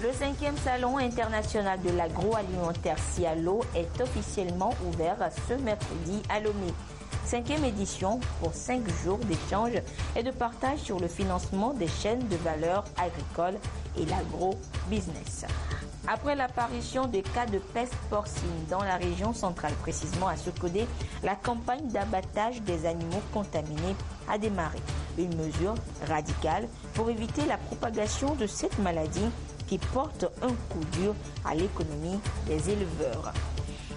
Le 5e Salon international de l'agroalimentaire Cialo est officiellement ouvert ce mercredi à Lomé. 5e édition pour 5 jours d'échange et de partage sur le financement des chaînes de valeur agricole et l'agro-business. Après l'apparition de cas de peste porcine dans la région centrale, précisément à Sokodé, la campagne d'abattage des animaux contaminés a démarré. Une mesure radicale pour éviter la propagation de cette maladie qui porte un coup dur à l'économie des éleveurs.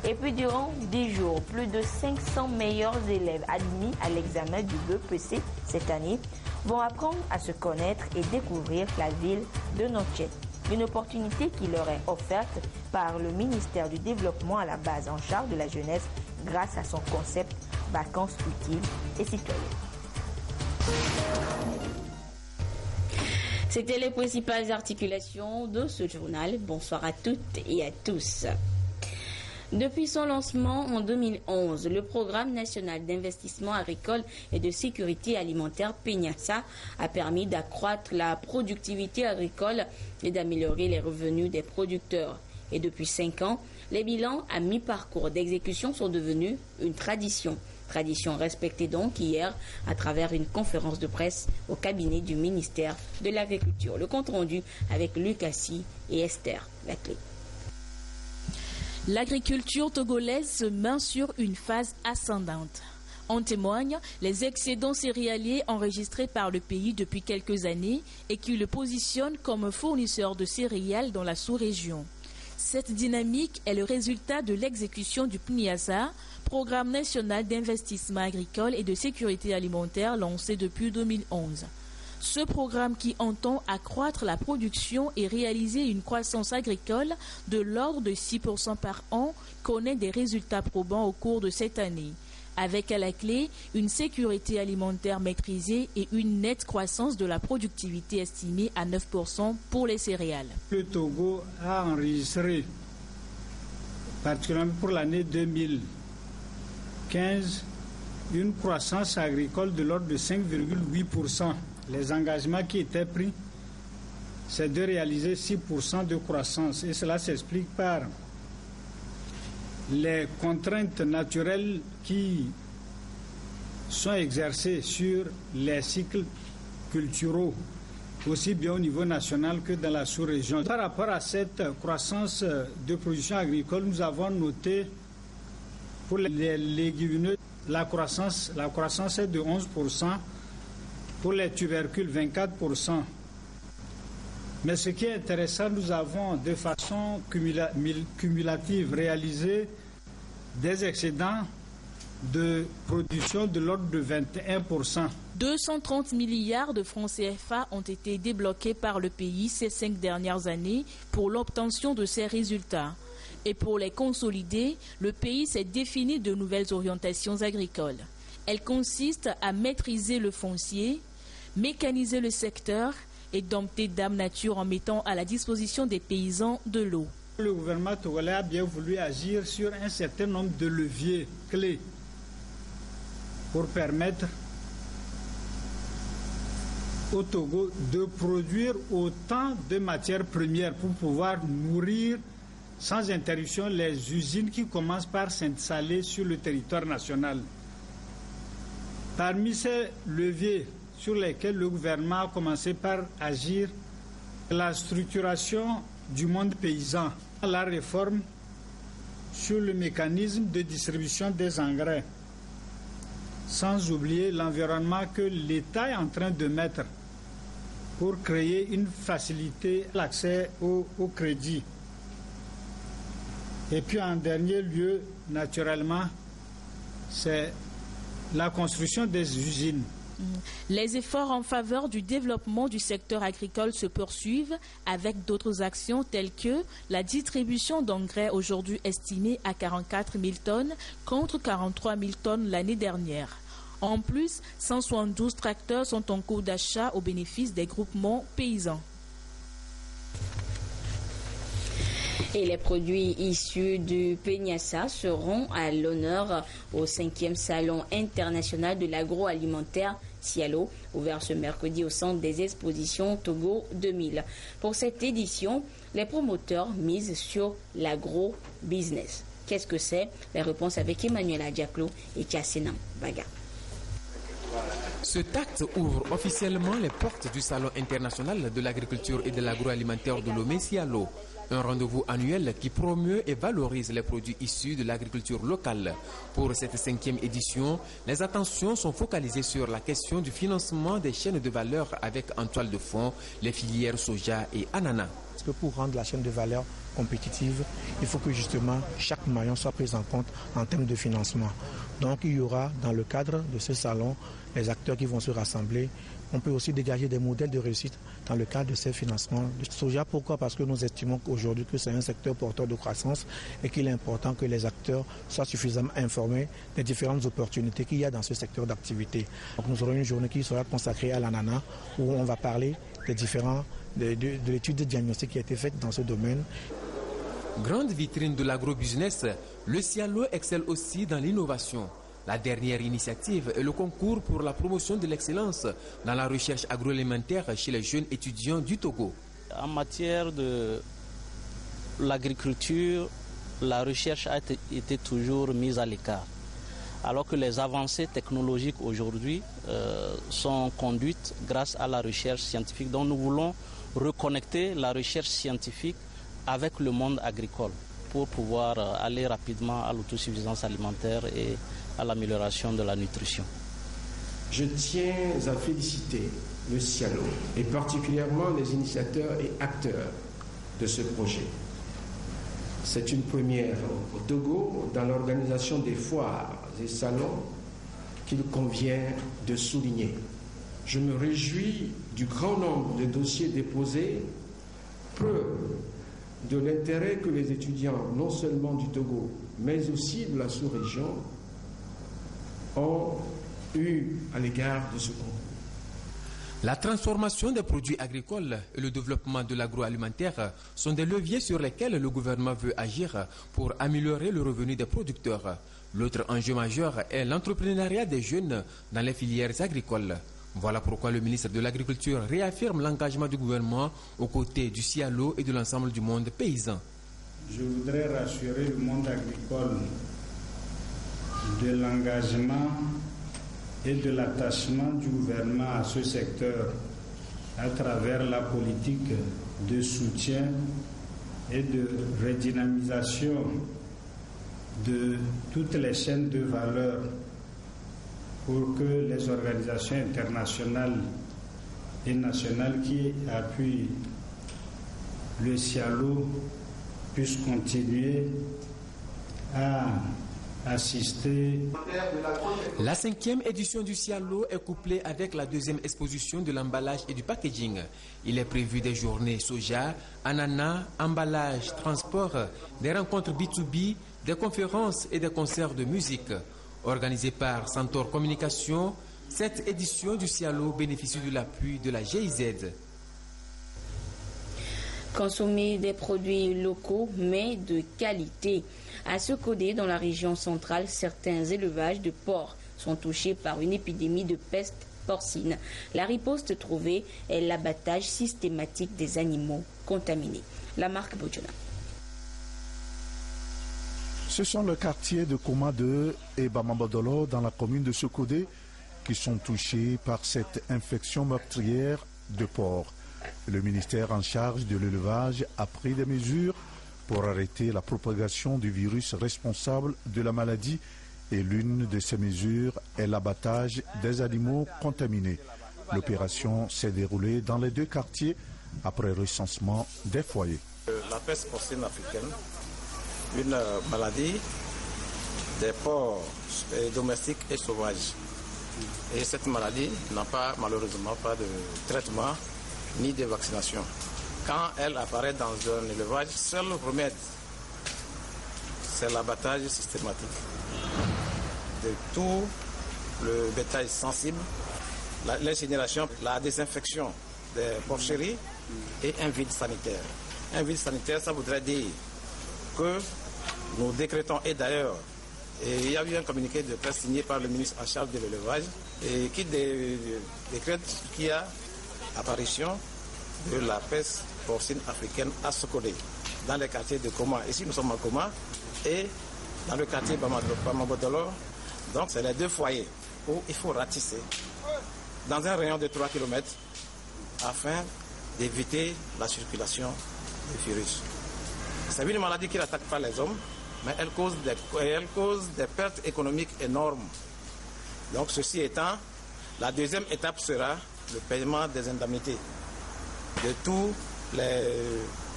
Et puis durant 10 jours, plus de 500 meilleurs élèves admis à l'examen du BEPC cette année vont apprendre à se connaître et découvrir la ville de Notchet. Une opportunité qui leur est offerte par le ministère du Développement à la base en charge de la jeunesse grâce à son concept vacances utiles et citoyennes. C'était les principales articulations de ce journal. Bonsoir à toutes et à tous. Depuis son lancement en 2011, le Programme national d'investissement agricole et de sécurité alimentaire PENIASA a permis d'accroître la productivité agricole et d'améliorer les revenus des producteurs. Et depuis 5 ans, les bilans à mi-parcours d'exécution sont devenus une tradition. Tradition respectée donc hier à travers une conférence de presse au cabinet du ministère de l'Agriculture. Le compte rendu avec Lucassi et Esther Laclé. L'agriculture togolaise se maint sur une phase ascendante. En témoignent les excédents céréaliers enregistrés par le pays depuis quelques années et qui le positionnent comme fournisseur de céréales dans la sous-région. Cette dynamique est le résultat de l'exécution du PNIASA, Programme national d'investissement agricole et de sécurité alimentaire lancé depuis 2011. Ce programme qui entend accroître la production et réaliser une croissance agricole de l'ordre de 6% par an connaît des résultats probants au cours de cette année, avec à la clé une sécurité alimentaire maîtrisée et une nette croissance de la productivité estimée à 9% pour les céréales. Le Togo a enregistré, particulièrement pour l'année 2015, une croissance agricole de l'ordre de 5,8%. Les engagements qui étaient pris, c'est de réaliser 6% de croissance. Et cela s'explique par les contraintes naturelles qui sont exercées sur les cycles culturaux, aussi bien au niveau national que dans la sous-région. Par rapport à cette croissance de production agricole, nous avons noté pour les légumineux, la croissance est de 11%, pour les tubercules 24%. Mais ce qui est intéressant, nous avons de façon cumulative réalisé des excédents de production de l'ordre de 21%. 230 milliards de francs CFA ont été débloqués par le pays ces 5 dernières années pour l'obtention de ces résultats. Et pour les consolider, le pays s'est défini de nouvelles orientations agricoles. Elles consistent à maîtriser le foncier, mécaniser le secteur et dompter Dame Nature en mettant à la disposition des paysans de l'eau. Le gouvernement togolais a bien voulu agir sur un certain nombre de leviers clés pour permettre au Togo de produire autant de matières premières pour pouvoir nourrir sans interruption les usines qui commencent par s'installer sur le territoire national. Parmi ces leviers sur lesquels le gouvernement a commencé par agir, la structuration du monde paysan, la réforme sur le mécanisme de distribution des engrais, sans oublier l'environnement que l'État est en train de mettre pour créer une facilité à l'accès au crédit. Et puis en dernier lieu, naturellement, c'est la construction des usines. Les efforts en faveur du développement du secteur agricole se poursuivent avec d'autres actions telles que la distribution d'engrais aujourd'hui estimée à 44 000 tonnes contre 43 000 tonnes l'année dernière. En plus, 172 tracteurs sont en cours d'achat au bénéfice des groupements paysans. Et les produits issus du PENIASA seront à l'honneur au 5e Salon international de l'agroalimentaire Cialo, ouvert ce mercredi au centre des expositions Togo 2000. Pour cette édition, les promoteurs misent sur l'agro-business. Qu'est-ce que c'est? Les réponses avec Emmanuel Adjaklo et Tiasenam Baga. Ce acte ouvre officiellement les portes du Salon international de l'agriculture et de l'agroalimentaire de Lomé Cialo. Un rendez-vous annuel qui promeut et valorise les produits issus de l'agriculture locale. Pour cette 5e édition, les attentions sont focalisées sur la question du financement des chaînes de valeur avec en toile de fond les filières soja et ananas. Parce que pour rendre la chaîne de valeur compétitive, il faut que justement chaque maillon soit pris en compte en termes de financement. Donc il y aura dans le cadre de ce salon les acteurs qui vont se rassembler. On peut aussi dégager des modèles de réussite dans le cadre de ces financements. Le soja, pourquoi? Parce que nous estimons qu'aujourd'hui que c'est un secteur porteur de croissance et qu'il est important que les acteurs soient suffisamment informés des différentes opportunités qu'il y a dans ce secteur d'activité. Donc nous aurons une journée qui sera consacrée à l'ananas où on va parler des différents de l'étude de diagnostic qui a été faite dans ce domaine. Grande vitrine de l'agrobusiness, le Cialo excelle aussi dans l'innovation. La dernière initiative est le concours pour la promotion de l'excellence dans la recherche agroalimentaire chez les jeunes étudiants du Togo. En matière de l'agriculture, la recherche a été toujours mise à l'écart. Alors que les avancées technologiques aujourd'hui sont conduites grâce à la recherche scientifique. Donc nous voulons reconnecter la recherche scientifique avec le monde agricole pour pouvoir aller rapidement à l'autosuffisance alimentaire et à l'amélioration de la nutrition. Je tiens à féliciter le Cialo et particulièrement les initiateurs et acteurs de ce projet. C'est une première au Togo dans l'organisation des foires et salons qu'il convient de souligner. Je me réjouis du grand nombre de dossiers déposés, preuve de l'intérêt que les étudiants, non seulement du Togo, mais aussi de la sous-région, ont eu à l'égard de ce concours. La transformation des produits agricoles et le développement de l'agroalimentaire sont des leviers sur lesquels le gouvernement veut agir pour améliorer le revenu des producteurs. L'autre enjeu majeur est l'entrepreneuriat des jeunes dans les filières agricoles. Voilà pourquoi le ministre de l'Agriculture réaffirme l'engagement du gouvernement aux côtés du Cialo et de l'ensemble du monde paysan. Je voudrais rassurer le monde agricole de l'engagement et de l'attachement du gouvernement à ce secteur à travers la politique de soutien et de redynamisation de toutes les chaînes de valeur pour que les organisations internationales et nationales qui appuient le Cialo puissent continuer à assister. La 5e édition du Cialo est couplée avec la 2e exposition de l'emballage et du packaging. Il est prévu des journées soja, ananas, emballage, transport, des rencontres B2B, des conférences et des concerts de musique. Organisée par Santor Communication, cette édition du Cialo bénéficie de l'appui de la GIZ. Consommer des produits locaux mais de qualité. À Sokodé, dans la région centrale, certains élevages de porcs sont touchés par une épidémie de peste porcine. La riposte trouvée est l'abattage systématique des animaux contaminés. La marque Bojona. Ce sont les quartiers de Koma 2 et Bamabodolo dans la commune de Sokodé qui sont touchés par cette infection meurtrière de porcs. Le ministère en charge de l'élevage a pris des mesures pour arrêter la propagation du virus responsable de la maladie et l'une de ces mesures est l'abattage des animaux contaminés. L'opération s'est déroulée dans les 2 quartiers après recensement des foyers. La peste porcine africaine, une maladie des porcs domestiques et sauvages. Et cette maladie n'a pas malheureusement pas de traitement ni de vaccination. Quand elle apparaît dans un élevage, seul remède, c'est l'abattage systématique de tout le bétail sensible, l'incinération, la désinfection des porcheries et un vide sanitaire. Un vide sanitaire, ça voudrait dire que nous décrétons, et d'ailleurs Et il y a eu un communiqué de presse signé par le ministre en charge de l'élevage et qui décrète qu'il y a apparition de la peste porcine africaine à Sokodé, dans les quartiers de Koma. Ici, nous sommes à Koma et dans le quartier Bamabodolo. Donc, c'est les deux foyers où il faut ratisser dans un rayon de 3 km afin d'éviter la circulation du virus. C'est une maladie qui n'attaque pas les hommes, mais elle cause des pertes économiques énormes. Donc, ceci étant, la deuxième étape sera le paiement des indemnités de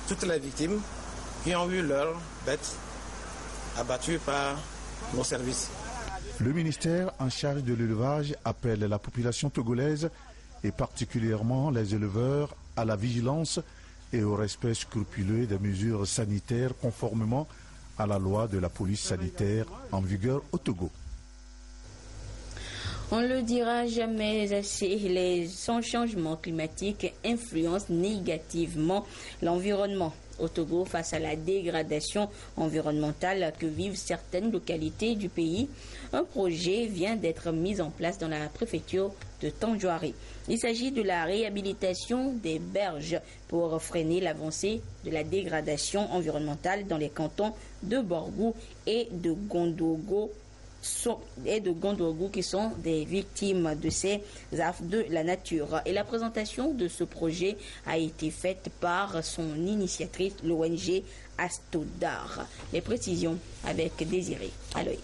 toutes les victimes qui ont eu leurs bêtes abattues par nos services. Le ministère en charge de l'élevage appelle la population togolaise et particulièrement les éleveurs à la vigilance et au respect scrupuleux des mesures sanitaires conformément à la loi de la police sanitaire en vigueur au Togo. On ne le dira jamais assez, son changement climatique influence négativement l'environnement. Au Togo, face à la dégradation environnementale que vivent certaines localités du pays, un projet vient d'être mis en place dans la préfecture de Tandjouari. Il s'agit de la réhabilitation des berges pour freiner l'avancée de la dégradation environnementale dans les cantons de Borgou et de Gondogo qui sont des victimes de ces affres de la nature. Et la présentation de ce projet a été faite par son initiatrice, l'ONG Astodar. Les précisions avec Désiré Aloy.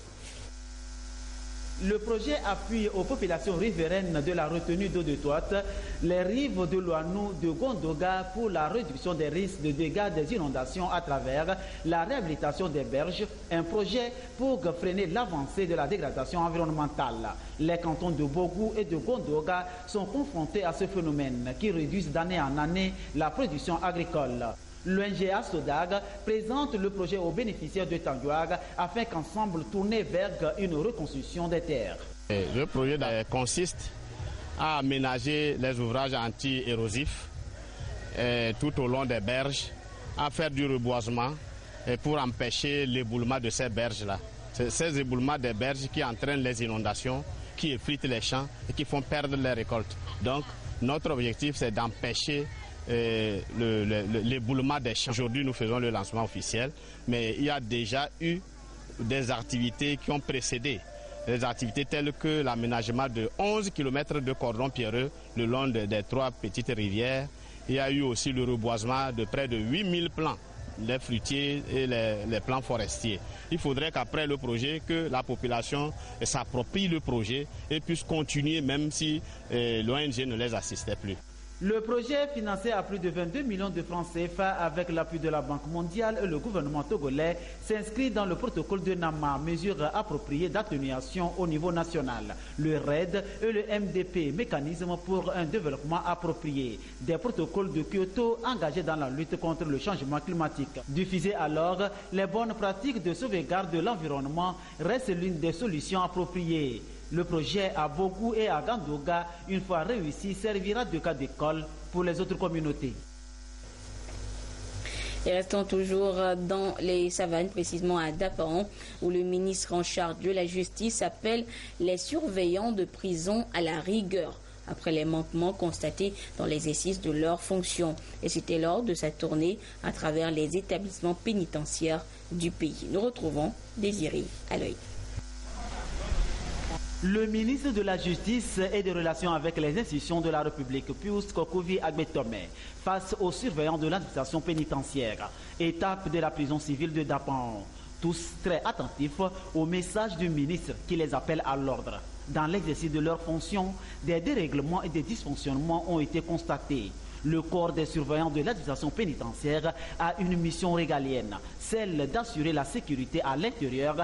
Le projet appuie aux populations riveraines de la retenue d'eau de Toite, les rives de l'Ouanou de Gondoga pour la réduction des risques de dégâts des inondations à travers la réhabilitation des berges, un projet pour freiner l'avancée de la dégradation environnementale. Les cantons de Bogou et de Gondoga sont confrontés à ce phénomène qui réduit d'année en année la production agricole. L'ONG Astodar présente le projet aux bénéficiaires de Tandjouari afin qu'ensemble tourner vers une reconstruction des terres. Le projet consiste à aménager les ouvrages anti-érosifs tout au long des berges, à faire du reboisement pour empêcher l'éboulement de ces berges-là. Ces éboulements des berges qui entraînent les inondations, qui effritent les champs et qui font perdre les récoltes. Donc notre objectif c'est d'empêcher l'éboulement des champs. Aujourd'hui, nous faisons le lancement officiel, mais il y a déjà eu des activités qui ont précédé. Des activités telles que l'aménagement de 11 km de cordons pierreux le long des 3 petites rivières. Il y a eu aussi le reboisement de près de 8000 plants, les fruitiers et les plants forestiers. Il faudrait qu'après le projet, que la population s'approprie le projet et puisse continuer même si l'ONG ne les assistait plus. Le projet, financé à plus de 22 millions de francs CFA avec l'appui de la Banque mondiale et le gouvernement togolais, s'inscrit dans le protocole de Nama, mesure appropriée d'atténuation au niveau national, le RED et le MDP, mécanisme pour un développement approprié, des protocoles de Kyoto engagés dans la lutte contre le changement climatique. Diffuser alors les bonnes pratiques de sauvegarde de l'environnement reste l'une des solutions appropriées. Le projet à Bogou et à Gandoga, une fois réussi, servira de cas d'école pour les autres communautés. Et restons toujours dans les savanes, précisément à Dapaon, où le ministre en charge de la justice appelle les surveillants de prison à la rigueur après les manquements constatés dans l'exercice de leurs fonctions. Et c'était lors de sa tournée à travers les établissements pénitentiaires du pays. Nous retrouvons Désiré Aloy. Le ministre de la Justice et des Relations avec les institutions de la République, Pius Kokovi Agbetome, face aux surveillants de l'administration pénitentiaire, étape de la prison civile de Dapaon. Tous très attentifs au message du ministre qui les appelle à l'ordre. Dans l'exercice de leurs fonctions, des dérèglements et des dysfonctionnements ont été constatés. Le corps des surveillants de l'administration pénitentiaire a une mission régalienne, celle d'assurer la sécurité à l'extérieur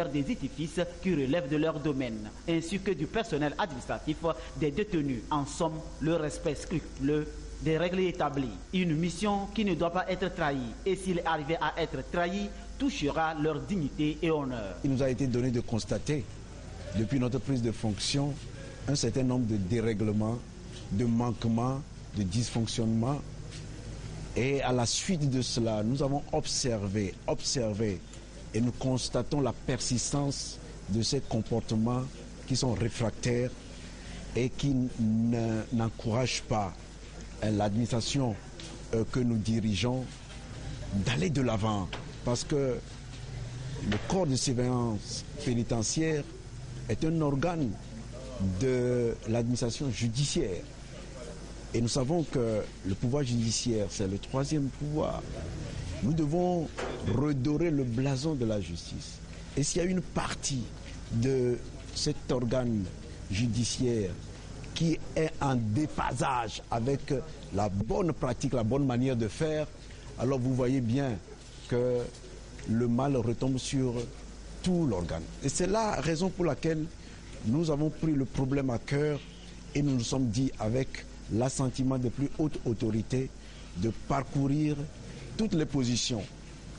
des édifices qui relèvent de leur domaine, ainsi que du personnel administratif des détenus. En somme, le respect scrupuleux des règles établies. Une mission qui ne doit pas être trahie, et s'il est arrivé à être trahi, touchera leur dignité et honneur. Il nous a été donné de constater, depuis notre prise de fonction, un certain nombre de dérèglements, de manquements, de dysfonctionnement, et à la suite de cela, nous avons observé et nous constatons la persistance de ces comportements qui sont réfractaires et qui n'encouragent pas l'administration que nous dirigeons d'aller de l'avant. Parce que le corps de surveillance pénitentiaire est un organe de l'administration judiciaire. Et nous savons que le pouvoir judiciaire, c'est le troisième pouvoir. Nous devons redorer le blason de la justice. Et s'il y a une partie de cet organe judiciaire qui est en déphasage avec la bonne pratique, la bonne manière de faire, alors vous voyez bien que le mal retombe sur tout l'organe. Et c'est la raison pour laquelle nous avons pris le problème à cœur et nous nous sommes dit, avec l'assentiment des plus hautes autorités, de parcourir toutes les positions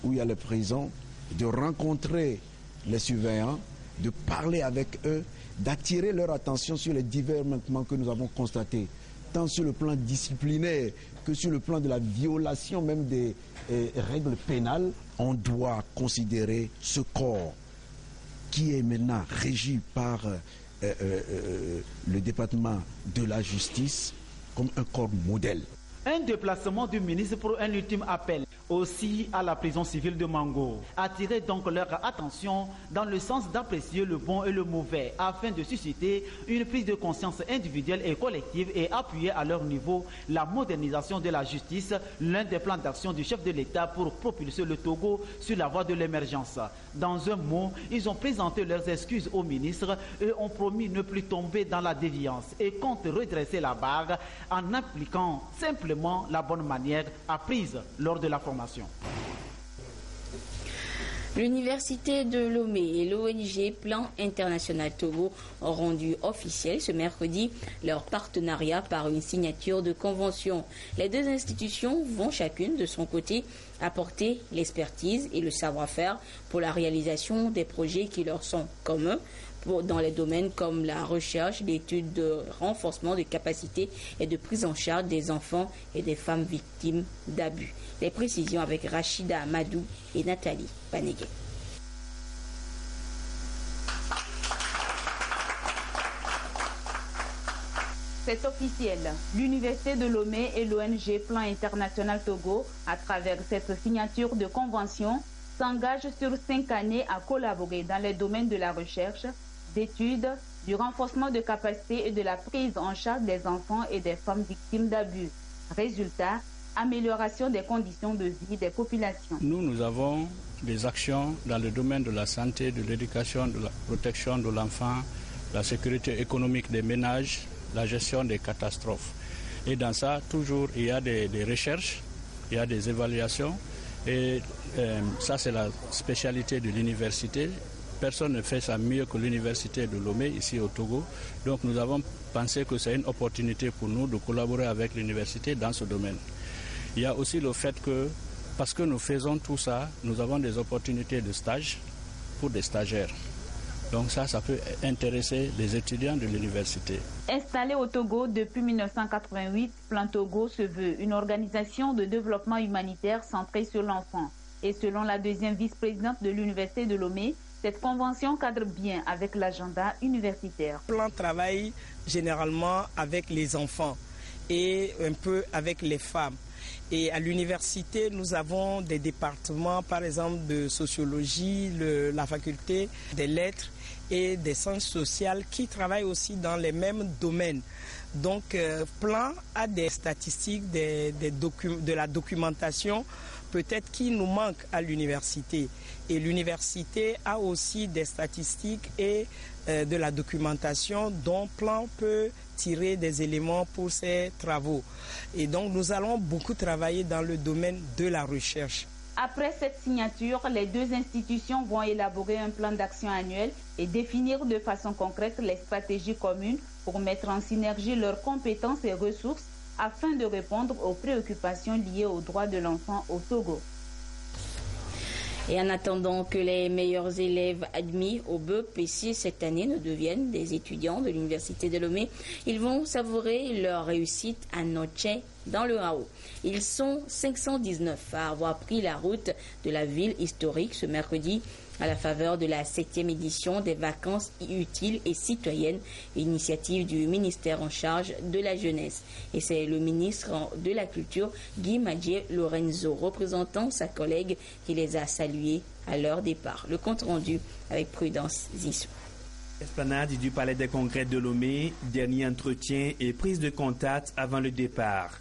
où il y a les prisons, de rencontrer les surveillants, de parler avec eux, d'attirer leur attention sur les divers manquements que nous avons constatés, tant sur le plan disciplinaire que sur le plan de la violation même des règles pénales. On doit considérer ce corps qui est maintenant régi par le département de la justice comme un corps modèle. Un déplacement du ministre pour un ultime appel aussi à la prison civile de Mango. Attirer donc leur attention dans le sens d'apprécier le bon et le mauvais afin de susciter une prise de conscience individuelle et collective et appuyer à leur niveau la modernisation de la justice, l'un des plans d'action du chef de l'État pour propulser le Togo sur la voie de l'émergence. Dans un mot, ils ont présenté leurs excuses au ministre et ont promis ne plus tomber dans la déviance et comptent redresser la barre en appliquant simplement la bonne manière apprise lors de la formation. L'Université de Lomé et l'ONG Plan International Togo ont rendu officiel ce mercredi leur partenariat par une signature de convention. Les deux institutions vont chacune de son côté apporter l'expertise et le savoir-faire pour la réalisation des projets qui leur sont communs dans les domaines comme la recherche, l'étude de renforcement de capacités et de prise en charge des enfants et des femmes victimes d'abus. Les précisions avec Rachida Amadou et Nathalie Panégué. C'est officiel. L'Université de Lomé et l'ONG Plan International Togo, à travers cette signature de convention, s'engagent sur 5 années à collaborer dans les domaines de la recherche, d'études, du renforcement de capacités et de la prise en charge des enfants et des femmes victimes d'abus. Résultat, amélioration des conditions de vie des populations. Nous avons des actions dans le domaine de la santé, de l'éducation, de la protection de l'enfant, la sécurité économique des ménages, la gestion des catastrophes. Et dans ça, toujours, il y a des recherches, il y a des évaluations. Et ça, c'est la spécialité de l'université. Personne ne fait ça mieux que l'université de Lomé, ici au Togo. Donc nous avons pensé que c'est une opportunité pour nous de collaborer avec l'université dans ce domaine. Il y a aussi le fait que, parce que nous faisons tout ça, nous avons des opportunités de stage pour des stagiaires. Donc ça peut intéresser les étudiants de l'université. Installé au Togo depuis 1988, Plan Togo se veut une organisation de développement humanitaire centrée sur l'enfant. Et selon la deuxième vice-présidente de l'université de Lomé, cette convention cadre bien avec l'agenda universitaire. Plan travaille généralement avec les enfants et un peu avec les femmes. Et à l'université, nous avons des départements, par exemple, de sociologie, la faculté des lettres et des sciences sociales qui travaillent aussi dans les mêmes domaines. Donc, Plan a des statistiques, de la documentation, peut-être qui nous manque à l'université. Et l'université a aussi des statistiques et de la documentation dont Plan peut tirer des éléments pour ses travaux. Et donc nous allons beaucoup travailler dans le domaine de la recherche. Après cette signature, les deux institutions vont élaborer un plan d'action annuel et définir de façon concrète les stratégies communes pour mettre en synergie leurs compétences et ressources afin de répondre aux préoccupations liées aux droits de l'enfant au Togo. Et en attendant que les meilleurs élèves admis au BEPC cette année ne deviennent des étudiants de l'Université de Lomé, ils vont savourer leur réussite à Noche dans le Hao. Ils sont 519 à avoir pris la route de la ville historique ce mercredi à la faveur de la 7e édition des vacances utiles et citoyennes, initiative du ministère en charge de la jeunesse. Et c'est le ministre de la Culture, Guy Madje Lorenzo, représentant sa collègue, qui les a salués à leur départ. Le compte rendu avec Prudence Zissou. Esplanade du Palais des Congrès de Lomé, dernier entretien et prise de contact avant le départ.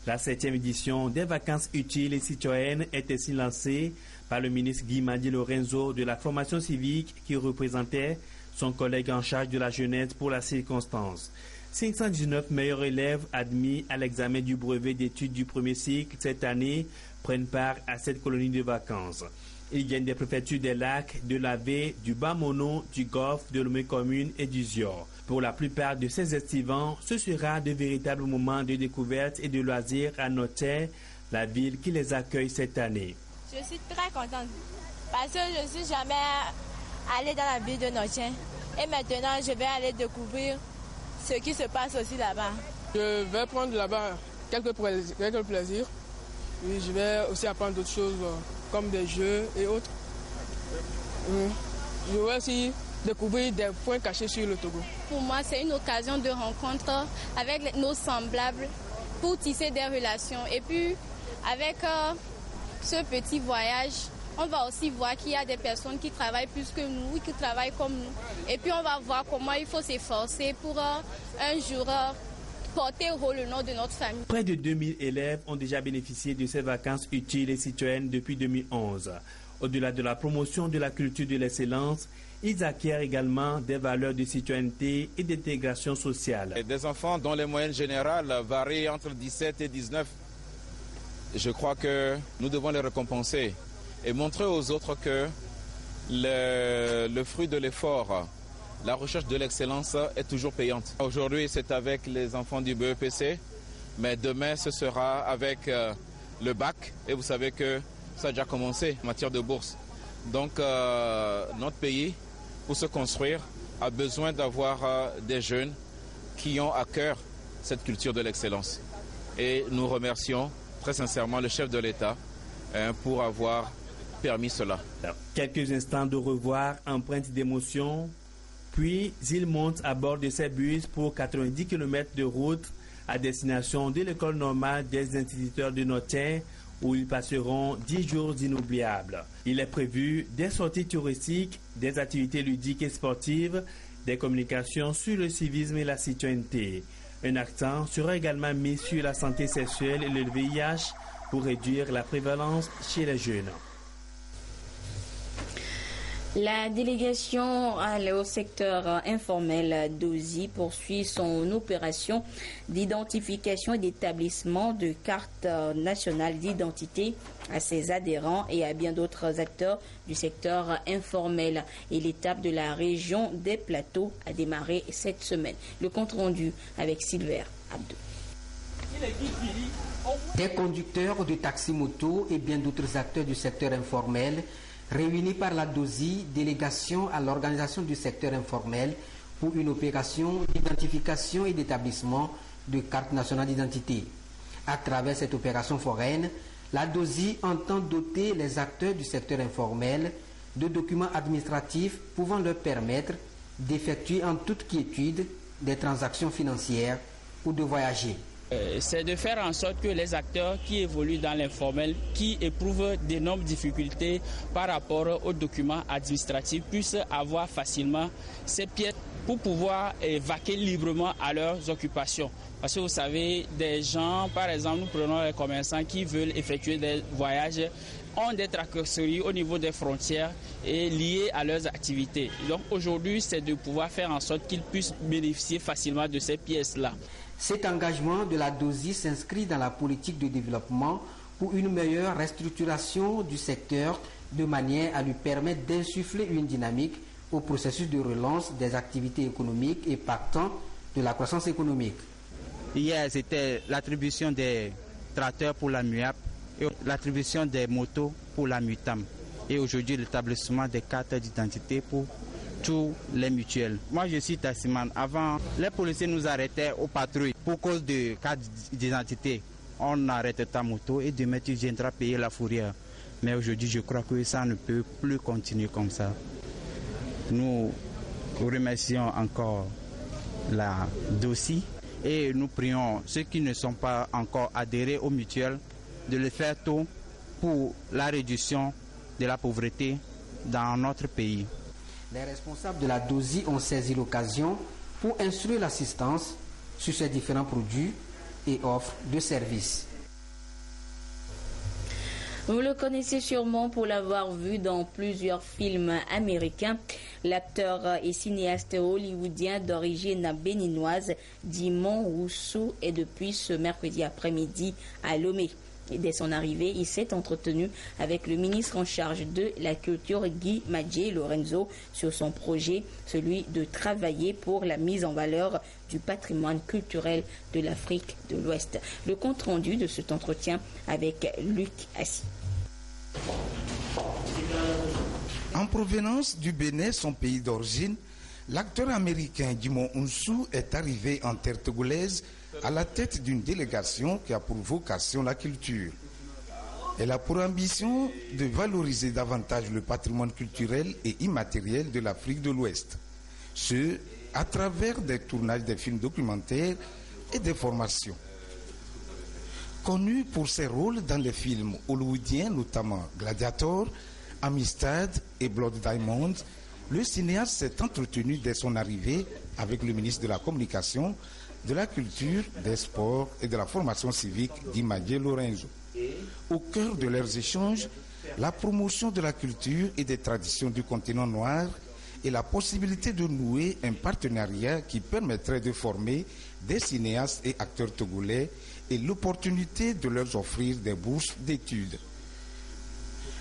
La 7e édition des vacances utiles et citoyennes est ainsi lancée par le ministre Guy Madje Lorenzo de la formation civique qui représentait son collègue en charge de la jeunesse pour la circonstance. 519 meilleurs élèves admis à l'examen du brevet d'études du premier cycle cette année prennent part à cette colonie de vacances. Ils viennent des préfectures des Lacs, de l'Avé, du Bas-Mono, du Golfe, de Lomé Commune et du Zior. Pour la plupart de ces estivants, ce sera de véritables moments de découverte et de loisirs à Notaire, la ville qui les accueille cette année. Je suis très contente parce que je ne suis jamais allée dans la ville de Notaire. Et maintenant, je vais aller découvrir ce qui se passe aussi là-bas. Je vais prendre là-bas quelques plaisirs. Oui, je vais aussi apprendre d'autres choses comme des jeux et autres. Je vais aussi découvrir des points cachés sur le Togo. Pour moi, c'est une occasion de rencontre avec nos semblables pour tisser des relations. Et puis, avec ce petit voyage, on va aussi voir qu'il y a des personnes qui travaillent plus que nous, qui travaillent comme nous. Et puis, on va voir comment il faut s'efforcer pour un jour porter haut le nom de notre famille. Près de 2000 élèves ont déjà bénéficié de ces vacances utiles et citoyennes depuis 2011. Au-delà de la promotion de la culture de l'excellence, ils acquièrent également des valeurs de citoyenneté et d'intégration sociale. Des enfants dont les moyennes générales varient entre 17 et 19. Je crois que nous devons les récompenser et montrer aux autres que le fruit de l'effort, la recherche de l'excellence est toujours payante. Aujourd'hui, c'est avec les enfants du BEPC, mais demain, ce sera avec le bac. Et vous savez que ça a déjà commencé en matière de bourse. Donc, notre pays, pour se construire, a besoin d'avoir des jeunes qui ont à cœur cette culture de l'excellence. Et nous remercions très sincèrement le chef de l'État pour avoir permis cela. Quelques instants de revoir empreintes d'émotion, puis ils montent à bord de ces bus pour 90 km de route à destination de l'école normale des instituteurs de Notaire, où ils passeront 10 jours inoubliables. Il est prévu des sorties touristiques, des activités ludiques et sportives, des communications sur le civisme et la citoyenneté. Un accent sera également mis sur la santé sexuelle et le VIH pour réduire la prévalence chez les jeunes. La délégation au secteur informel d'OSI poursuit son opération d'identification et d'établissement de cartes nationales d'identité à ses adhérents et à bien d'autres acteurs du secteur informel. Et l'étape de la région des Plateaux a démarré cette semaine. Le compte rendu avec Silver Abdou. Des conducteurs de taxi-moto et bien d'autres acteurs du secteur informel réunis par la DOSI, délégation à l'organisation du secteur informel pour une opération d'identification et d'établissement de cartes nationales d'identité. À travers cette opération foraine, la DOSI entend doter les acteurs du secteur informel de documents administratifs pouvant leur permettre d'effectuer en toute quiétude des transactions financières ou de voyager. C'est de faire en sorte que les acteurs qui évoluent dans l'informel, qui éprouvent d'énormes difficultés par rapport aux documents administratifs, puissent avoir facilement ces pièces pour pouvoir vaquer librement à leurs occupations. Parce que vous savez, des gens, par exemple, nous prenons les commerçants qui veulent effectuer des voyages, ont des tracasseries au niveau des frontières et liées à leurs activités. Donc aujourd'hui, c'est de pouvoir faire en sorte qu'ils puissent bénéficier facilement de ces pièces-là. Cet engagement de la DOSI s'inscrit dans la politique de développement pour une meilleure restructuration du secteur de manière à lui permettre d'insuffler une dynamique au processus de relance des activités économiques et partant de la croissance économique. Hier, c'était l'attribution des tracteurs pour la MUAP et l'attribution des motos pour la MUTAM. Et aujourd'hui, l'établissement des cartes d'identité pour tous les mutuelles. Moi, je suis taximan. Avant, les policiers nous arrêtaient aux patrouilles pour cause de cartes d'identité. on arrête ta moto et demain tu viendras payer la fourrière. Mais aujourd'hui, je crois que ça ne peut plus continuer comme ça. Nous remercions encore la DOCI et nous prions ceux qui ne sont pas encore adhérés aux mutuelles de le faire tout pour la réduction de la pauvreté dans notre pays. Les responsables de la DOCI ont saisi l'occasion pour instruire l'assistance sur ces différents produits et offres de services. Vous le connaissez sûrement pour l'avoir vu dans plusieurs films américains. L'acteur et cinéaste hollywoodien d'origine béninoise Dimon Rousseau est depuis ce mercredi après-midi à Lomé. Et dès son arrivée, il s'est entretenu avec le ministre en charge de la culture, Guy Madjé Lorenzo, sur son projet, celui de travailler pour la mise en valeur du patrimoine culturel de l'Afrique de l'Ouest. Le compte-rendu de cet entretien avec Luc Assis. En provenance du Bénin, son pays d'origine, l'acteur américain Dimon Rousseau est arrivé en terre togolaise à la tête d'une délégation qui a pour vocation la culture. Elle a pour ambition de valoriser davantage le patrimoine culturel et immatériel de l'Afrique de l'Ouest. Ce, à travers des tournages de films documentaires et des formations. Connu pour ses rôles dans les films hollywoodiens, notamment Gladiator, Amistad et Blood Diamond, le cinéaste s'est entretenu dès son arrivée avec le ministre de la Communication, de la Culture, des Sports et de la Formation civique, Guy Madjé Lorenzo. Au cœur de leurs échanges, la promotion de la culture et des traditions du continent noir et la possibilité de nouer un partenariat qui permettrait de former des cinéastes et acteurs togolais et l'opportunité de leur offrir des bourses d'études.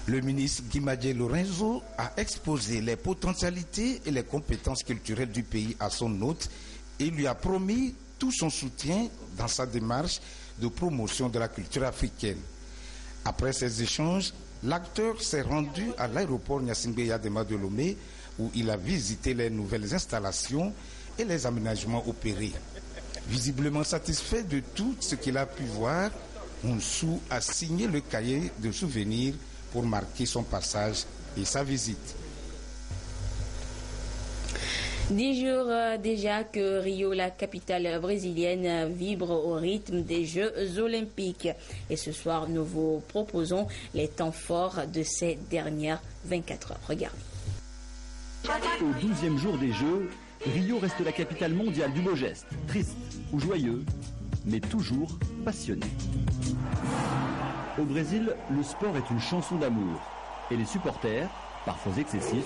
Le ministre Guy Madjé Lorenzo a exposé les potentialités et les compétences culturelles du pays à son hôte et lui a promis tout son soutien dans sa démarche de promotion de la culture africaine. Après ces échanges, l'acteur s'est rendu à l'aéroport Gnassingbé Yadema de Lomé où il a visité les nouvelles installations et les aménagements opérés. Visiblement satisfait de tout ce qu'il a pu voir, Rousseau a signé le cahier de souvenirs pour marquer son passage et sa visite. 10 jours déjà que Rio, la capitale brésilienne, vibre au rythme des Jeux olympiques. Et ce soir, nous vous proposons les temps forts de ces dernières 24 heures. Regardez. Au 12e jour des Jeux, Rio reste la capitale mondiale du beau geste. Triste ou joyeux, mais toujours passionné. Au Brésil, le sport est une chanson d'amour. Et les supporters, parfois excessifs,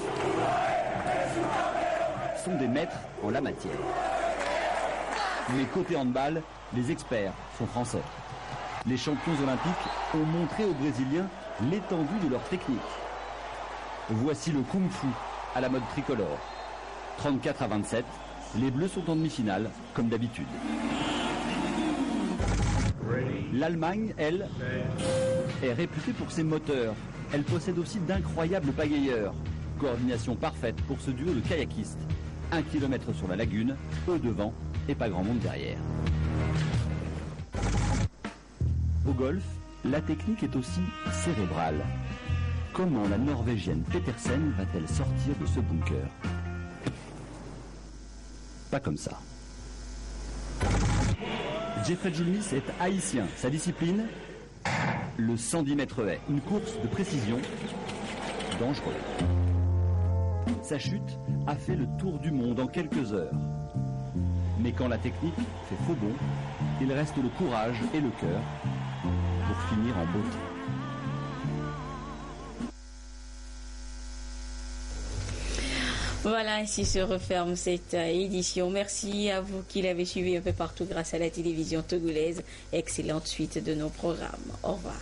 sont des maîtres en la matière. Mais côté handball, les experts sont français. Les champions olympiques ont montré aux Brésiliens l'étendue de leur technique. Voici le kung-fu à la mode tricolore. 34-27, les Bleus sont en demi-finale, comme d'habitude. L'Allemagne, elle, est réputée pour ses moteurs. Elle possède aussi d'incroyables pagayeurs. Coordination parfaite pour ce duo de kayakistes. 1 kilomètre sur la lagune, eux devant et pas grand monde derrière. Au golf, la technique est aussi cérébrale. Comment la Norvégienne Petersen va-t-elle sortir de ce bunker? Pas comme ça. Jeffrey Julmis est haïtien. Sa discipline, le 110 mètres haies. Une course de précision dangereuse. Sa chute a fait le tour du monde en quelques heures. Mais quand la technique fait faux bond, il reste le courage et le cœur pour finir en beauté. Voilà, ainsi se referme cette édition. Merci à vous qui l'avez suivi un peu partout grâce à la télévision togolaise. Excellente suite de nos programmes. Au revoir.